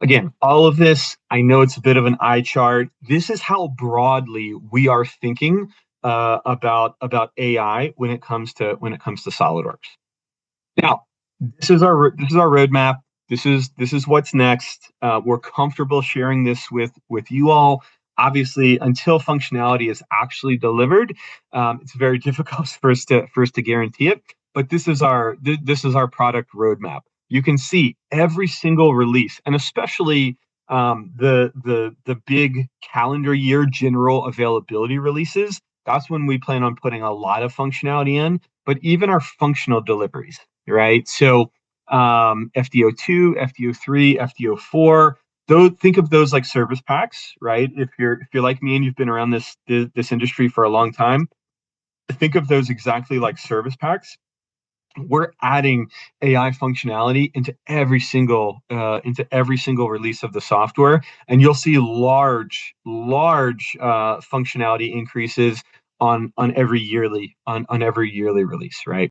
Again, all of this, I know it's a bit of an eye chart. This is how broadly we are thinking about AI when it comes to SolidWorks. Now, this is our roadmap. This is what's next. We're comfortable sharing this with you all. Obviously, until functionality is actually delivered, it's very difficult for us to guarantee it. But this is our product roadmap. You can see every single release, and especially the big calendar year general availability releases. That's when we plan on putting a lot of functionality in. But even our functional deliveries, right? So FDO2, FDO3, FDO4. Those, think of those like service packs, right? If you're like me and you've been around this industry for a long time, think of those exactly like service packs. We're adding AI functionality into every single release of the software, and you'll see large functionality increases on every yearly release, right?